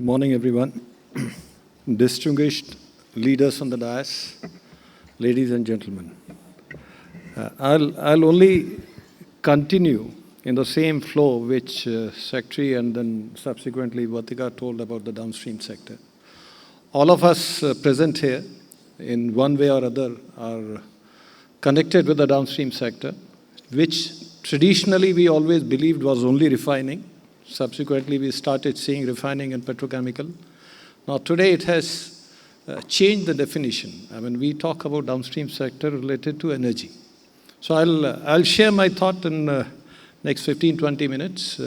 Morning, everyone. Distinguished leaders on the dais, ladies and gentlemen. I'll only continue in the same flow which Secretary and then subsequently Vatika told about the downstream sector. All of us present here, in one way or other, are connected with the downstream sector, which traditionally we always believed was only refining. Subsequently, we started seeing refining and petrochemical. Now, today it has changed the definition. I mean, we talk about downstream sector related to energy. So I'll share my thought in next 15, 20 minutes.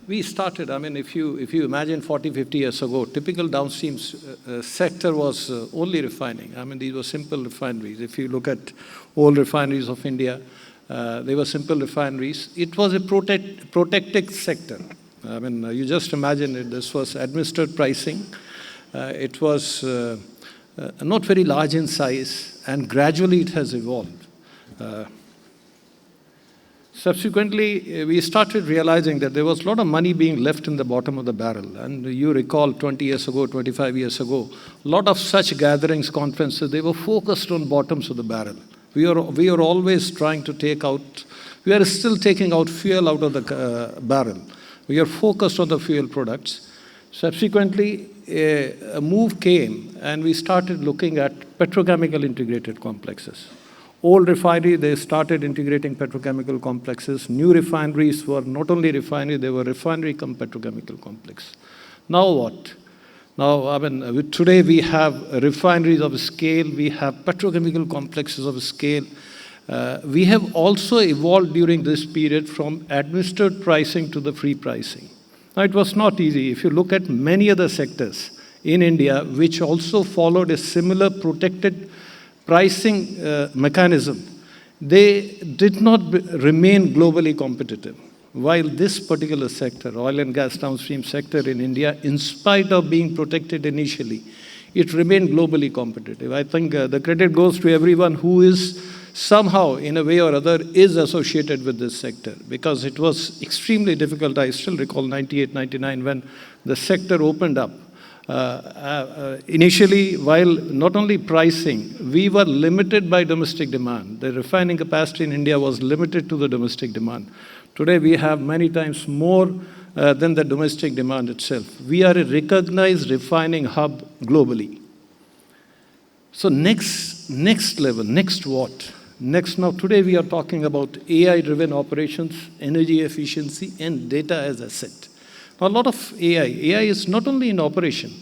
We started, I mean, if you imagine 40, 50 years ago, typical downstream sector was only refining. I mean, these were simple refineries. If you look at old refineries of India, they were simple refineries. It was a protected sector. I mean, you just imagine it. This was administered pricing. It was not very large in size, and gradually it has evolved. Subsequently, we started realizing that there was a lot of money being left in the bottom of the barrel. And you recall 20 years ago, 25 years ago, a lot of such gatherings, conferences, they were focused on bottoms of the barrel. We are always trying to take out, we are still taking out fuel out of the barrel. We are focused on the fuel products. Subsequently, a move came and we started looking at petrochemical integrated complexes. Old refinery, they started integrating petrochemical complexes. New refineries were not only refinery, they were refinery come petrochemical complex. Now what? Now, I mean, today we have refineries of scale, we have petrochemical complexes of scale. We have also evolved during this period from administered pricing to the free pricing. Now, it was not easy. If you look at many other sectors in India, which also followed a similar protected pricing mechanism, they did not remain globally competitive. While this particular sector, oil and gas downstream sector in India, in spite of being protected initially, it remained globally competitive. I think the credit goes to everyone who is somehow, in a way or other, is associated with this sector, because it was extremely difficult. I still recall 98, 99, when the sector opened up. Initially, while not only pricing, we were limited by domestic demand. The refining capacity in India was limited to the domestic demand. Today, we have many times more than the domestic demand itself. We are a recognized refining hub globally. So next level, next what? Next, now today we are talking about AI-driven operations, energy efficiency, and data as asset. A lot of AI is not only in operation,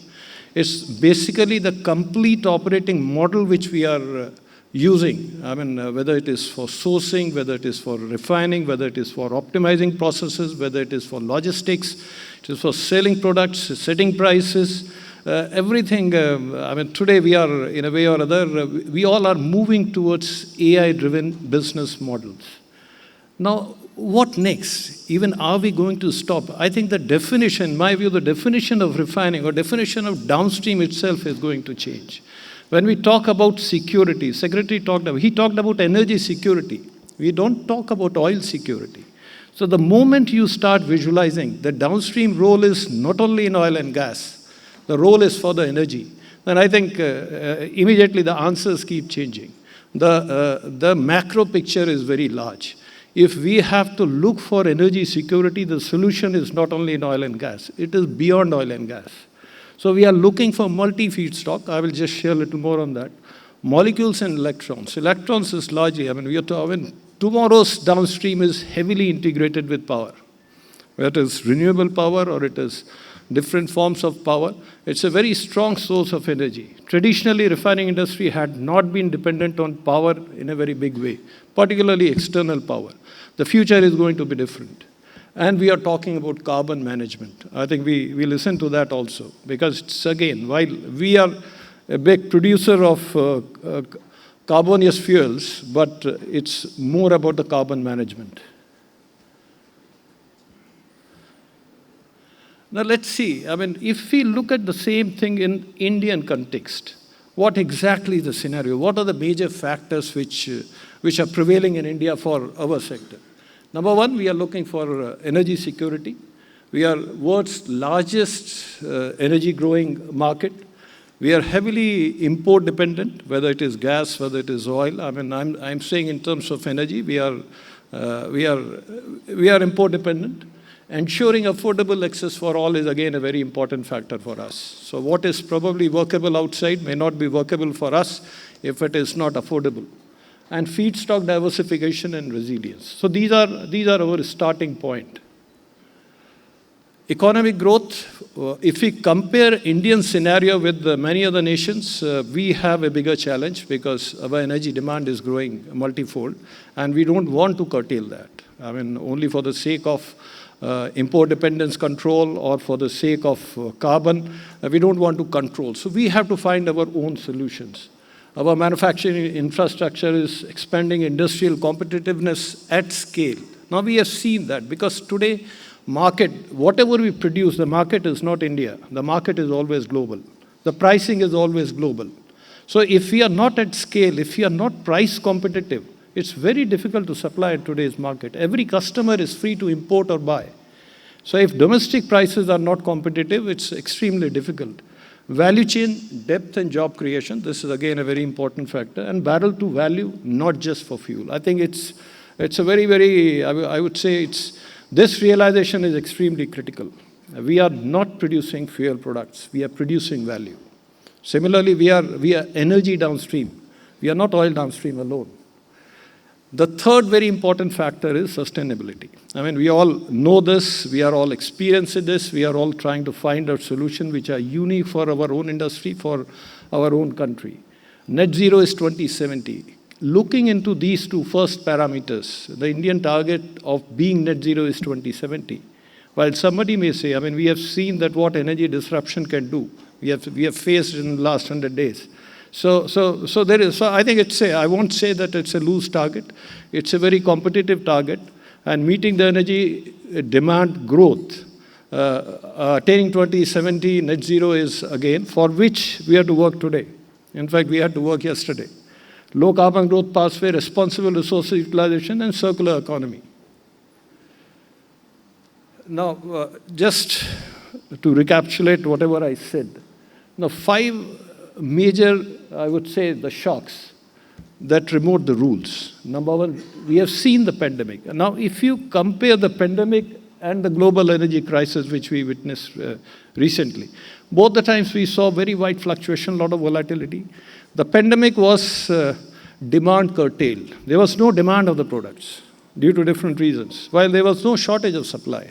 it's basically the complete operating model which we are using. I mean, whether it is for sourcing, whether it is for refining, whether it is for optimizing processes, whether it is for logistics, it is for selling products, setting prices, everything. I mean, today we are, in a way or other, we all are moving towards AI-driven business models. Now, what next? Even are we going to stop? I think the definition, in my view, the definition of refining or definition of downstream itself is going to change. When we talk about security, Secretary talked about energy security. We don't talk about oil security. So the moment you start visualizing the downstream role is not only in oil and gas, the role is for the energy, then I think immediately the answers keep changing. The macro picture is very large. If we have to look for energy security, the solution is not only in oil and gas, it is beyond oil and gas. So we are looking for multi-feedstock. I will just share a little more on that. Molecules and electrons. Electrons is largely, I mean, tomorrow's downstream is heavily integrated with power. Whether it is renewable power or it is different forms of power, it's a very strong source of energy. Traditionally, refining industry had not been dependent on power in a very big way, particularly external power. The future is going to be different. And we are talking about carbon management. I think we listen to that also, because it's, again, while we are a big producer of carbonious fuels, but it's more about the carbon management. Now let's see, I mean, if we look at the same thing in Indian context, what exactly is the scenario? What are the major factors which are prevailing in India for our sector? Number one, we are looking for energy security. We are world's largest energy growing market. We are heavily import dependent, whether it is gas, whether it is oil. I mean, I'm saying in terms of energy, we are import dependent. Ensuring affordable access for all is again a very important factor for us. So what is probably workable outside may not be workable for us if it is not affordable. And feedstock diversification and resilience. So these are our starting point. Economic growth, if we compare Indian scenario with many other nations, we have a bigger challenge because our energy demand is growing multifold, and we don't want to curtail that. I mean, only for the sake of import dependence control or for the sake of carbon, we don't want to control. So we have to find our own solutions. Our manufacturing infrastructure is expanding industrial competitiveness at scale. Now we have seen that because today, market, whatever we produce, the market is not India. The market is always global. The pricing is always global. So if we are not at scale, if we are not price competitive, it's very difficult to supply in today's market. Every customer is free to import or buy. So if domestic prices are not competitive, it's extremely difficult. Value chain, depth and job creation, this is again a very important factor. And barrel to value, not just for fuel. I think it's a very, very, I would say this realization is extremely critical. We are not producing fuel products, we are producing value. Similarly, we are energy downstream. We are not oil downstream alone. The third very important factor is sustainability. I mean, we all know this, we are all experiencing this, we are all trying to find a solution which are unique for our own industry, for our own country. Net zero is 2070. Looking into these two first parameters, the Indian target of being net zero is 2070. While somebody may say, I mean, we have seen that what energy disruption can do. We have faced in the last 100 days. So I think I won't say that it's a loose target. It's a very competitive target, and meeting the energy demand growth, attaining 2070 net zero is again for which we have to work today. In fact, we had to work yesterday. Low carbon growth pathway, responsible resource utilization, and circular economy. Now, just to recapitulate whatever I said, now 5 major, I would say, the shocks that removed the rules. Number one, we have seen the pandemic. Now, if you compare the pandemic and the global energy crisis, which we witnessed recently, both the times we saw very wide fluctuation, a lot of volatility. The pandemic was demand curtailed. There was no demand of the products due to different reasons, while there was no shortage of supply.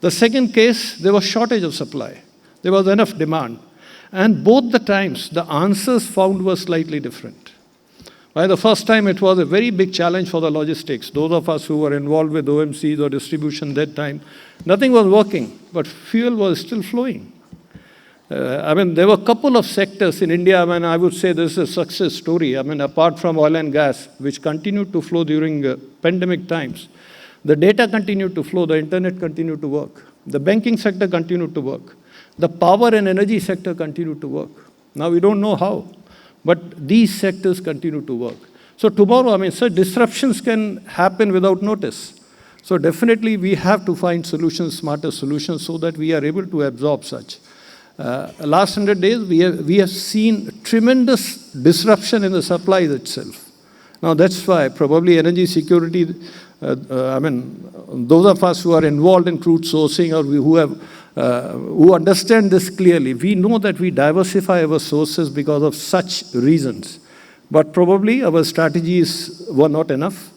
The second case, there was shortage of supply. There was enough demand. And both the times, the answers found were slightly different. By the first time, it was a very big challenge for the logistics. Those of us who were involved with OMCs or distribution that time, nothing was working, but fuel was still flowing. I mean, there were a couple of sectors in India, I mean, I would say this is a success story. I mean, apart from oil and gas, which continued to flow during pandemic times, the data continued to flow, the internet continued to work, the banking sector continued to work. The power and energy sector continued to work. Now we don't know how, but these sectors continue to work. So tomorrow, I mean, such disruptions can happen without notice. So definitely we have to find solutions, smarter solutions, so that we are able to absorb such. Last 100 days, we have seen tremendous disruption in the supplies itself. Now that's why probably energy security, I mean, those of us who are involved in crude sourcing or who understand this clearly, we know that we diversify our sources because of such reasons. But probably our strategies were not enough.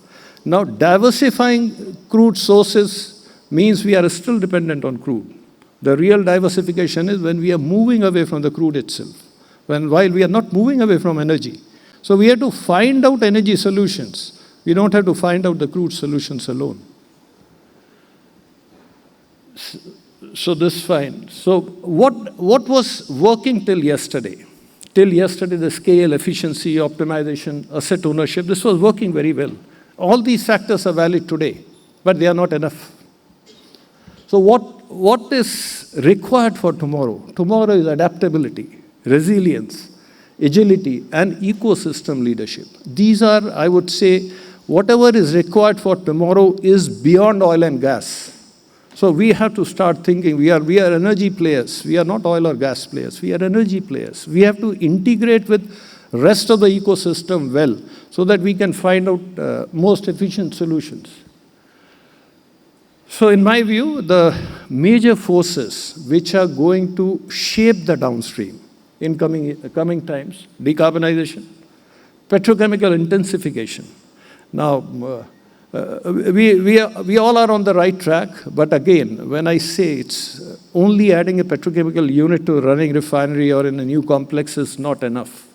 Now, diversifying crude sources means we are still dependent on crude. The real diversification is when we are moving away from the crude itself, while we are not moving away from energy. So we have to find out energy solutions. We don't have to find out the crude solutions alone. So this is fine. So what was working till yesterday? Till yesterday, the scale, efficiency, optimization, asset ownership, this was working very well. All these factors are valid today, but they are not enough. So what is required for tomorrow? Tomorrow is adaptability, resilience, agility, and ecosystem leadership. These are, I would say, whatever is required for tomorrow is beyond oil and gas. So we have to start thinking, we are energy players. We are not oil or gas players. We are energy players. We have to integrate with rest of the ecosystem well so that we can find out most efficient solutions. So in my view, the major forces which are going to shape the downstream in coming times, decarbonization, petrochemical intensification. Now, we all are on the right track, but again, when I say it's only adding a petrochemical unit to a running refinery or in a new complex is not enough.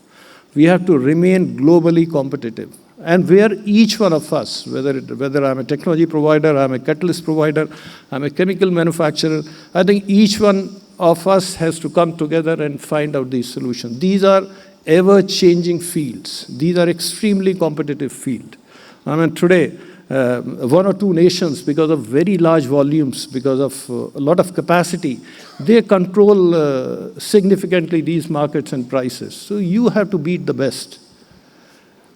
We have to remain globally competitive. And where each one of us, whether I'm a technology provider, I'm a catalyst provider, I'm a chemical manufacturer, I think each one of us has to come together and find out these solutions. These are ever-changing fields. These are extremely competitive fields. I mean, today, one or two nations, because of very large volumes, because of a lot of capacity, they control significantly these markets and prices. So you have to beat the best.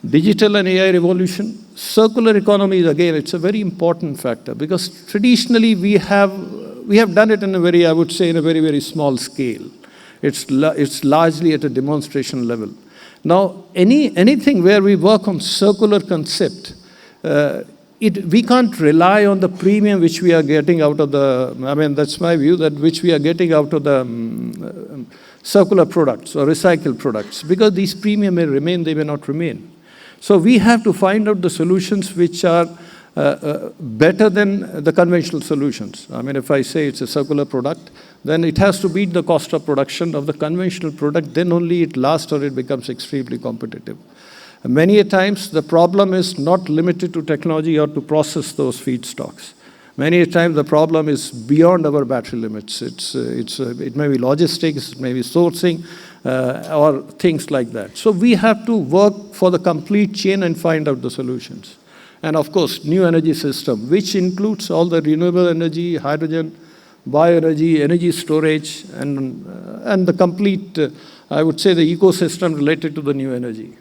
Digital and AI revolution, circular economy is again, it's a very important factor because traditionally we have done it in a very, I would say, in a very, very small scale. It's largely at a demonstration level. Now, anything where we work on circular concept, we can't rely on the premium which we are getting out of the, I mean, that's my view, that which we are getting out of the circular products or recycled products, because these premium may remain, they may not remain. So we have to find out the solutions which are better than the conventional solutions. I mean, if I say it's a circular product, then it has to beat the cost of production of the conventional product, then only it lasts or it becomes extremely competitive. Many a times, the problem is not limited to technology or to process those feedstocks. Many a times, the problem is beyond our battery limits. It may be logistics, it may be sourcing, or things like that. So we have to work for the complete chain and find out the solutions. And of course, new energy system, which includes all the renewable energy, hydrogen, bioenergy, energy storage, and the complete, I would say, the ecosystem related to the new energy.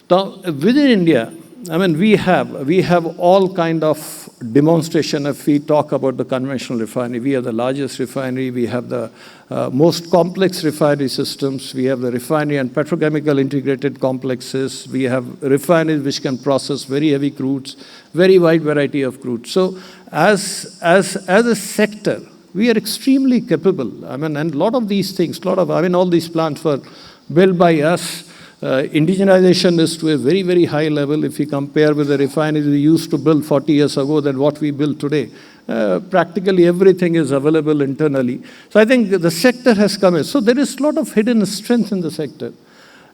Now, within India, I mean, we have all kind of demonstration. If we talk about the conventional refinery, we are the largest refinery. We have the most complex refinery systems. We have the refinery and petrochemical integrated complexes. We have refineries which can process very heavy crudes, very wide variety of crudes. So, as a sector, we are extremely capable. I mean, and a lot of these things, all these plants were built by us. Indigenization is to a very, very high level. If you compare with the refineries we used to build 40 years ago than what we build today, practically everything is available internally. So I think the sector has come in. So there is a lot of hidden strength in the sector.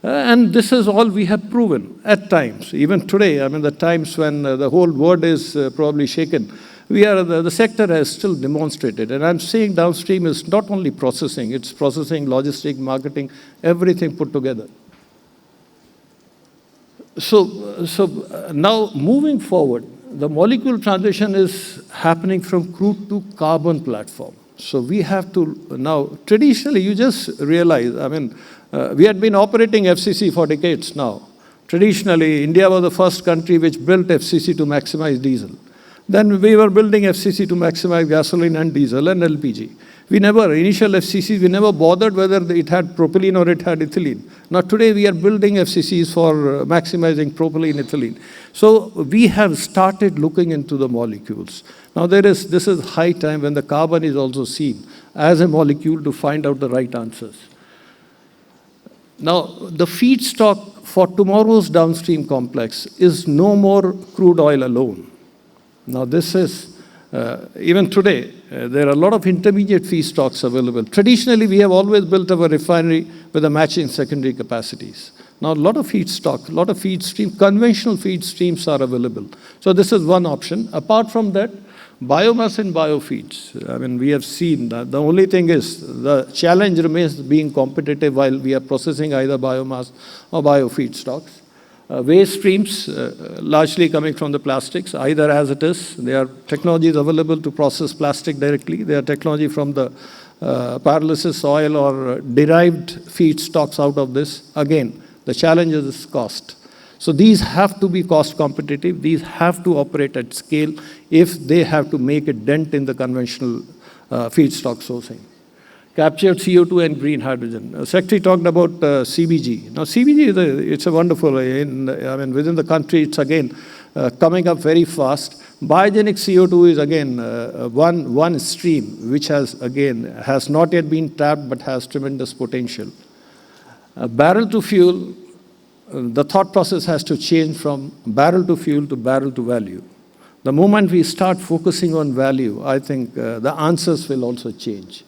And this is all we have proven at times. Even today, I mean, the times when the whole world is probably shaken, the sector has still demonstrated. And I'm saying downstream is not only processing, it's processing, logistics, marketing, everything put together. So now moving forward, the molecule transition is happening from crude to carbon platform. So we have to now, traditionally, you just realize, I mean, we had been operating FCC for decades now. Traditionally, India was the first country which built FCC to maximize diesel. Then we were building FCC to maximize gasoline and diesel and LPG. Initial FCCs, we never bothered whether it had propylene or it had ethylene. Now today we are building FCCs for maximizing propylene, ethylene. So we have started looking into the molecules. Now this is high time when the carbon is also seen as a molecule to find out the right answers. Now the feedstock for tomorrow's downstream complex is no more crude oil alone. Now this is, even today, there are a lot of intermediate feedstocks available. Traditionally, we have always built our refinery with the matching secondary capacities. Now, a lot of feedstock, a lot of feed streams, conventional feed streams are available. So this is one option. Apart from that, biomass and biofeeds. I mean, we have seen that the only thing is the challenge remains being competitive while we are processing either biomass or biofeedstocks. Waste streams, largely coming from the plastics, either as it is. There are technologies available to process plastic directly. There are technology from the pyrolysis oil or derived feedstocks out of this. Again, the challenge is cost. So these have to be cost competitive. These have to operate at scale if they have to make a dent in the conventional feedstock sourcing. Captured CO2 and green hydrogen. Secretary talked about CBG. Now, CBG, it's a wonderful, within the country, it's again coming up very fast. Biogenic CO2 is again one stream which has not yet been tapped but has tremendous potential. Barrel to fuel, the thought process has to change from barrel to fuel to barrel to value. The moment we start focusing on value, I think the answers will also change.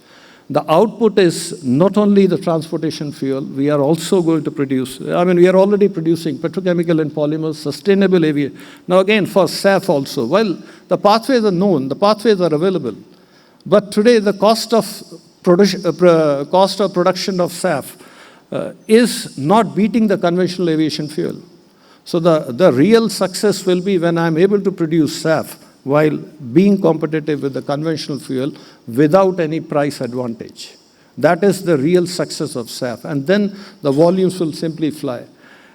The output is not only the transportation fuel, we are also going to produce, we are already producing petrochemical and polymers, sustainable aviation. Now again, for SAF also, well, the pathways are known, the pathways are available. But today, the cost of production of SAF is not beating the conventional aviation fuel. So the real success will be when I'm able to produce SAF while being competitive with the conventional fuel without any price advantage. That is the real success of SAF. And then the volumes will simply fly.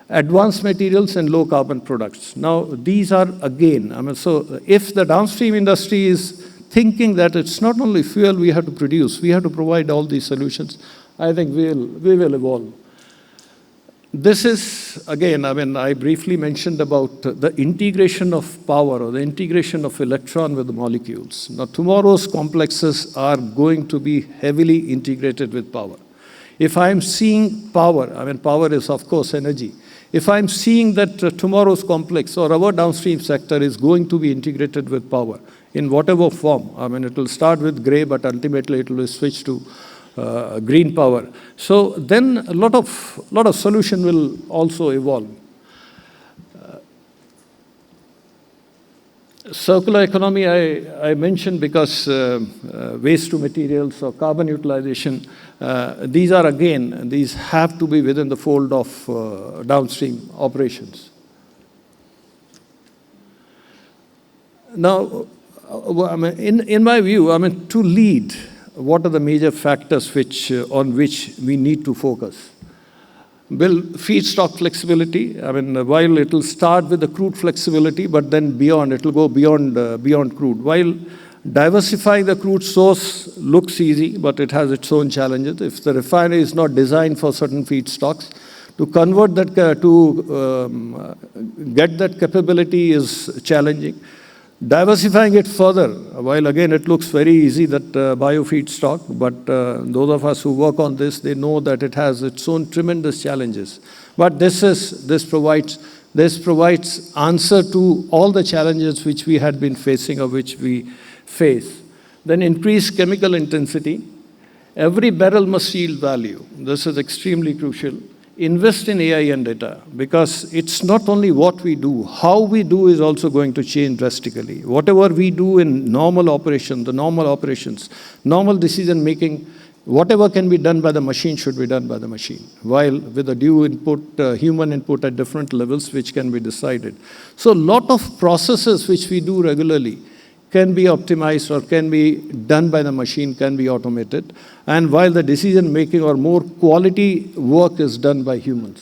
Advanced materials and low carbon products. Now, these are again, so if the downstream industry is thinking that it's not only fuel we have to produce, we have to provide all these solutions, I think we will evolve. This is, again, I briefly mentioned about the integration of power or the integration of electron with the molecules. Now, tomorrow's complexes are going to be heavily integrated with power. If I'm seeing power, power is, of course, energy. If I'm seeing that tomorrow's complex or our downstream sector is going to be integrated with power in whatever form, it will start with gray, but ultimately it will switch to green power. So then a lot of solution will also evolve. Circular economy I mentioned because waste to materials or carbon utilization, these have to be within the fold of downstream operations. Now, in my view, to lead, what are the major factors on which we need to focus? Build feedstock flexibility. While it will start with the crude flexibility, but then it will go beyond crude. While diversifying the crude source looks easy, but it has its own challenges. If the refinery is not designed for certain feedstocks, to convert that, get that capability is challenging. Diversifying it further, while again it looks very easy that biofeedstock, but those of us who work on this, they know that it has its own tremendous challenges. But this provides answer to all the challenges which we had been facing or which we face. Then increase chemical intensity. Every barrel must yield value. This is extremely crucial. Invest in AI and data, because it's not only what we do, how we do is also going to change drastically. Whatever we do in normal operations, normal decision making, whatever can be done by the machine should be done by the machine, while with the due input, human input at different levels which can be decided. So a lot of processes which we do regularly can be optimized or can be done by the machine, can be automated. And while the decision-making or more quality work is done by humans.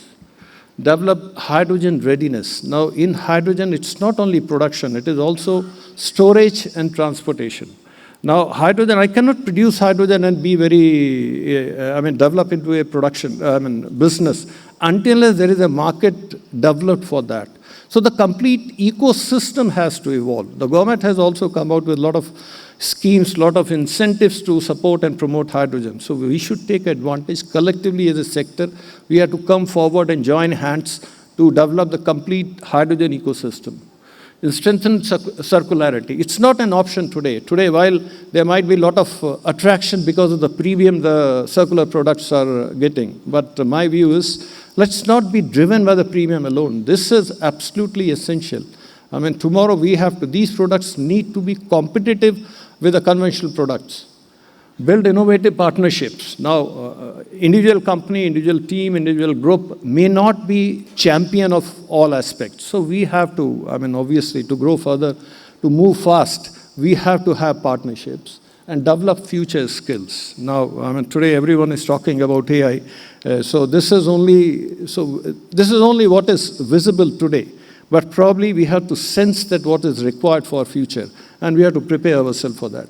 Develop hydrogen readiness. Now, in hydrogen, it's not only production, it is also storage and transportation. Now, hydrogen, I cannot produce hydrogen and be develop into a business until there is a market developed for that. So the complete ecosystem has to evolve. The government has also come out with a lot of schemes, a lot of incentives to support and promote hydrogen. So we should take advantage collectively as a sector. We have to come forward and join hands to develop the complete hydrogen ecosystem. Strengthen circularity. It's not an option today. Today, while there might be a lot of attraction because of the premium the circular products are getting, but my view is, let's not be driven by the premium alone. This is absolutely essential. Tomorrow these products need to be competitive with the conventional products. Build innovative partnerships. Now, individual company, individual team, individual group may not be champion of all aspects. So we have to, obviously, to grow further, to move fast, we have to have partnerships. and develop future skills. Now, I mean, today everyone is talking about AI. So this is only what is visible today. But probably we have to sense that what is required for our future, and we have to prepare ourselves for that.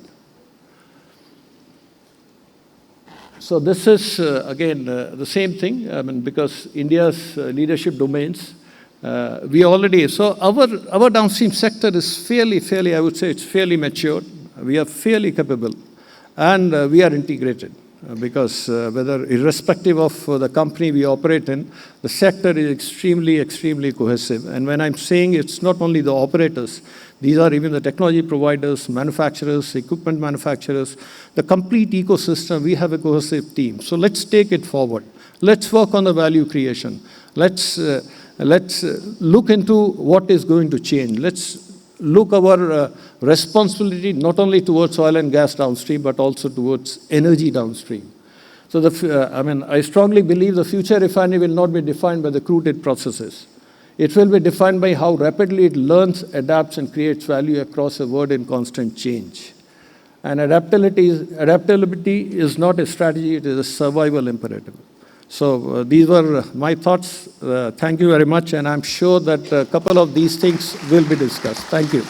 So this is, again, the same thing, I mean, because India's leadership domains, so our downstream sector is fairly, I would say it's fairly mature. We are fairly capable, and we are integrated. Because irrespective of the company we operate in, the sector is extremely cohesive. And when I'm saying it's not only the operators, these are even the technology providers, manufacturers, equipment manufacturers, the complete ecosystem. We have a cohesive team. So let's take it forward. Let's work on the value creation. Let's look into what is going to change. Let's look our responsibility not only towards oil and gas downstream, but also towards energy downstream. So I strongly believe the future refinery will not be defined by the crude processes. It will be defined by how rapidly it learns, adapts, and creates value across a world in constant change. And adaptability is not a strategy, it is a survival imperative. So these were my thoughts. Thank you very much, and I'm sure that a couple of these things will be discussed. Thank you.